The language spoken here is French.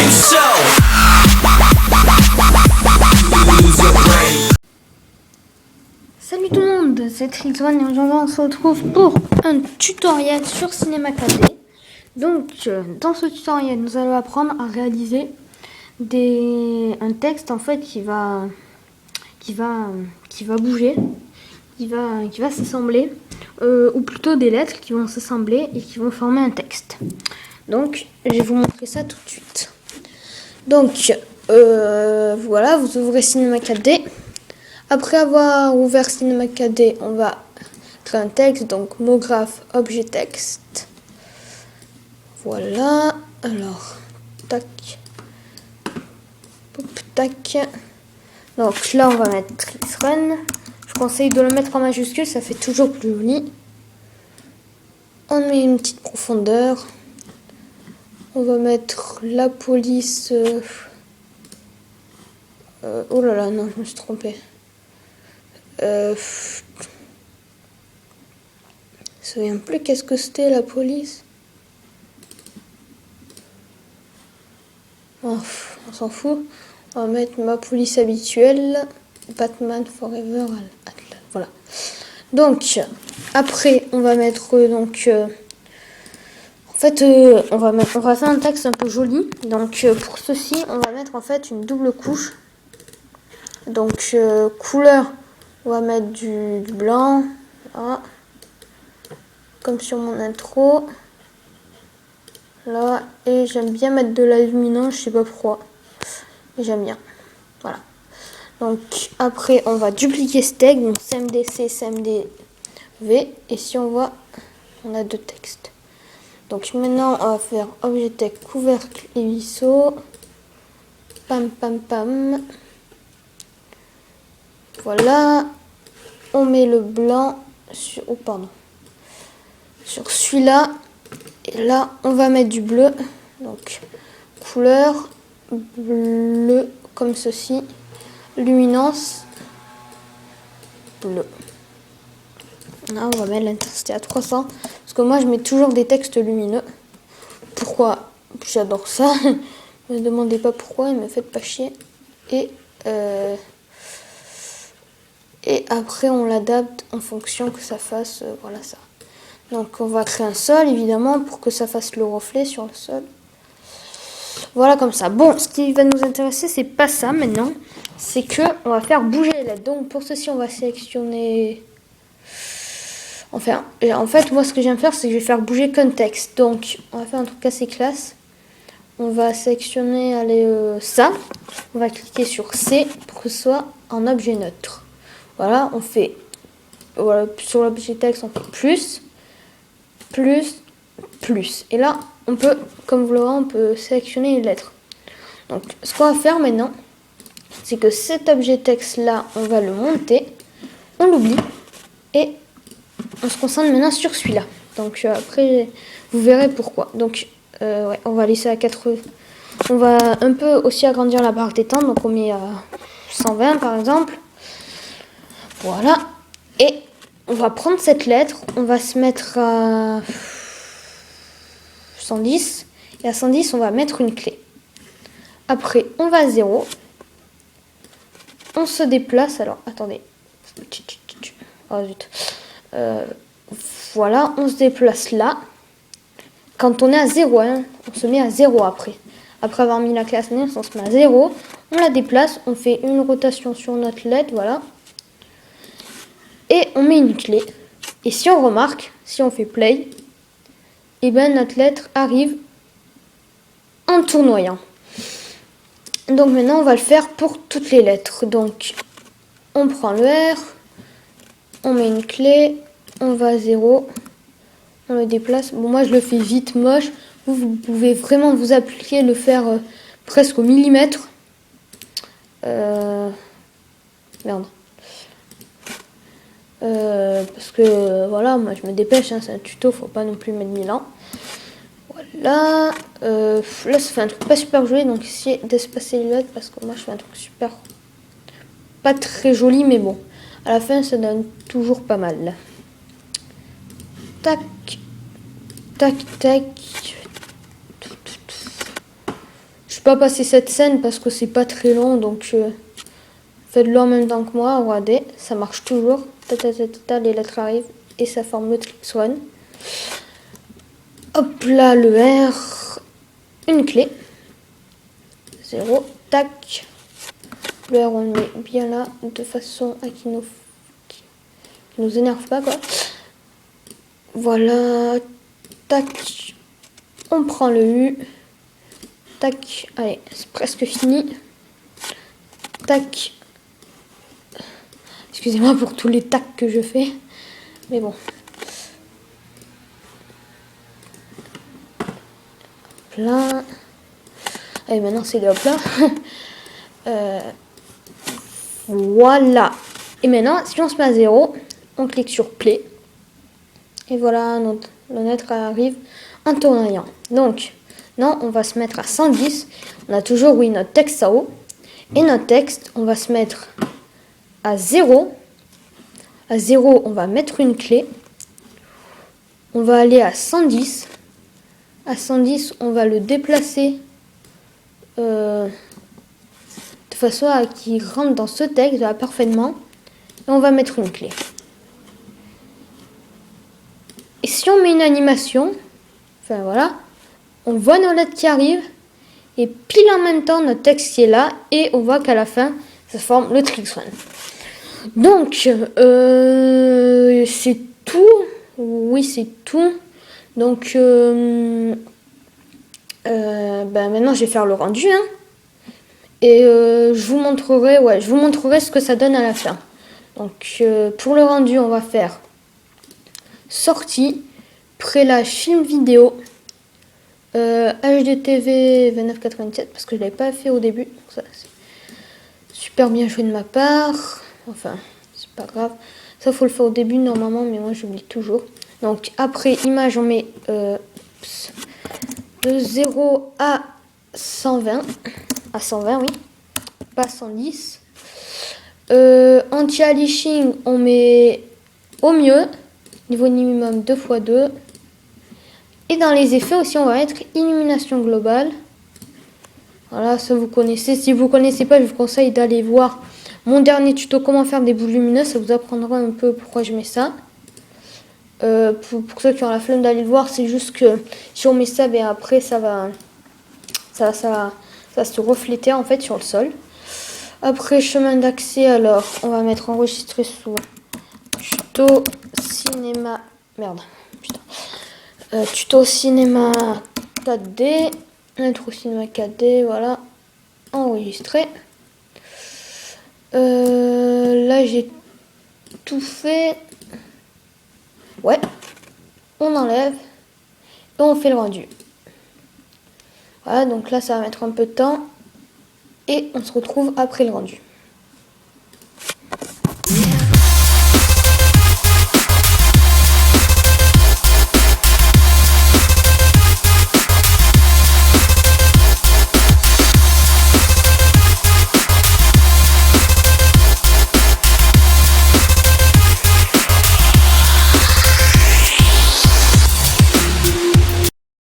brain, so use your brain. Salut tout le monde, c'est Trixone et aujourd'hui on se retrouve pour un tutoriel sur Cinema 4D. Donc dans ce tutoriel nous allons apprendre à réaliser un texte en fait qui va bouger, qui va s'assembler, ou plutôt des lettres qui vont s'assembler et qui vont former un texte. Donc je vais vous montrer ça tout de suite. Donc voilà, vous ouvrez Cinema 4D. Après avoir ouvert Cinema 4D, on va créer un texte, donc mot graphe, objet texte. Voilà, alors, tac, hop, tac. Donc là, on va mettre Trixone. Je conseille de le mettre en majuscule, ça fait toujours plus joli. On met une petite profondeur. On va mettre la police. Oh là là, non, je me suis trompée. Je me souviens plus qu'est-ce que c'était la police. Oh, on s'en fout. On va mettre ma police habituelle. Batman Forever. Voilà. Donc après on va mettre on va faire un texte un peu joli. Donc pour ceci on va mettre en fait une double couche. Donc couleur, on va mettre du blanc, là, comme sur mon intro, là, et j'aime bien mettre de la luminance, je sais pas pourquoi, mais j'aime bien, voilà. Donc après on va dupliquer ce texte, donc CMDC, CMDV, et si on voit, on a deux textes. Donc maintenant on va faire objet texte, couvercle et vaisseau, pam pam pam. Voilà, on met le blanc sur, sur celui-là, et là on va mettre du bleu, donc couleur bleu comme ceci, luminance bleu. Là on va mettre l'intensité à 300, parce que moi je mets toujours des textes lumineux. Pourquoi? J'adore ça, ne me demandez pas pourquoi, et me faites pas chier. Et après on l'adapte en fonction que ça fasse, voilà ça. Donc on va créer un sol évidemment pour que ça fasse le reflet sur le sol. Voilà comme ça. Bon, ce qui va nous intéresser c'est pas ça maintenant. C'est que on va faire bouger les lettres. Donc pour ceci on va sélectionner... Enfin, en fait moi ce que j'aime faire c'est que je vais faire bouger qu'un texte. Donc on va faire un truc assez classe. On va sélectionner ça. On va cliquer sur C pour que ce soit en objet neutre. Voilà, on fait, voilà, sur l'objet texte, on fait plus, plus, plus. Et là, on peut, comme vous le voyez, on peut sélectionner une lettre. Donc, ce qu'on va faire maintenant, c'est que cet objet texte-là, on va le monter, on l'oublie, et on se concentre maintenant sur celui-là. Donc, après, vous verrez pourquoi. Donc, ouais, on va laisser à 80. On va un peu aussi agrandir la barre des temps, donc on met à 120 par exemple. Voilà, et on va prendre cette lettre, on va se mettre à 110, et à 110 on va mettre une clé. Après on va à 0, on se déplace, alors attendez, oh zut, voilà, on se déplace là, quand on est à 0, hein, on se met à 0 après avoir mis la clé à 110, on se met à 0, on la déplace, on fait une rotation sur notre lettre, voilà. Et on met une clé. Et si on remarque, si on fait play, et ben notre lettre arrive en tournoyant. Donc maintenant on va le faire pour toutes les lettres. Donc on prend le R, on met une clé, on va à 0, on le déplace. Bon moi je le fais vite, moche. Vous pouvez vraiment vous appliquer, le faire presque au millimètre. Merde. Parce que voilà, moi je me dépêche, hein, c'est un tuto, faut pas non plus mettre 1000 ans. Voilà, là ça fait un truc pas super joli, donc essayez d'espacer les lettres parce que moi je fais un truc super pas très joli, mais bon, à la fin ça donne toujours pas mal. Tac, tac, tac. Je vais pas passer cette scène parce que c'est pas très long, donc faites-le en même temps que moi. Regardez, ça marche toujours. Les lettres arrivent et ça forme le Trix One. Hop là, le R, une clé. 0, tac. Le R, on le met bien là, de façon à qu'il nous énerve pas, quoi. Voilà, tac. On prend le U. Tac, allez, c'est presque fini. Tac. Excusez-moi pour tous les tacs que je fais. Mais bon. Là. Allez, maintenant c'est le hop là. Voilà. Et maintenant, si on se met à 0, on clique sur Play. Et voilà, notre lettre arrive en tournant. Donc, non, on va se mettre à 110. On a toujours, oui, notre texte en haut. Et notre texte, on va se mettre à 0. À 0, on va mettre une clé. On va aller à 110. À 110, on va le déplacer de façon à qu'il rentre dans ce texte là, parfaitement. Et on va mettre une clé. Et si on met une animation, enfin voilà, on voit nos lettres qui arrivent. Et pile en même temps, notre texte qui est là. Et on voit qu'à la fin, ça forme le Trix One. Donc, c'est tout. Oui, c'est tout. Donc, maintenant, je vais faire le rendu. Hein. Et je vous montrerai ce que ça donne à la fin. Donc, pour le rendu, on va faire sortie, prélage film vidéo, HDTV 2987, parce que je ne l'avais pas fait au début. Donc ça, c'est super bien joué de ma part. Enfin, c'est pas grave. Ça, faut le faire au début normalement, mais moi, j'oublie toujours. Donc, après, image, on met de 0 à 120. À 120, oui. Pas 110. Anti-aliasing, on met au mieux. Niveau minimum 2x2. Et dans les effets aussi, on va mettre illumination globale. Voilà, ça vous connaissez. Si vous ne connaissez pas, je vous conseille d'aller voir mon dernier tuto comment faire des boules lumineuses. Ça vous apprendra un peu pourquoi je mets ça. Pour ceux qui ont la flemme d'aller le voir, c'est juste que si on met ça, ben après ça va se refléter en fait sur le sol. Après, chemin d'accès, alors on va mettre enregistrer sous tuto cinéma. Merde, putain. Tuto cinéma 4D. Intro cinéma 4D, voilà. Enregistrer. Là, j'ai tout fait. Ouais. On enlève. Et on fait le rendu. Voilà, donc là, ça va mettre un peu de temps. Et on se retrouve après le rendu.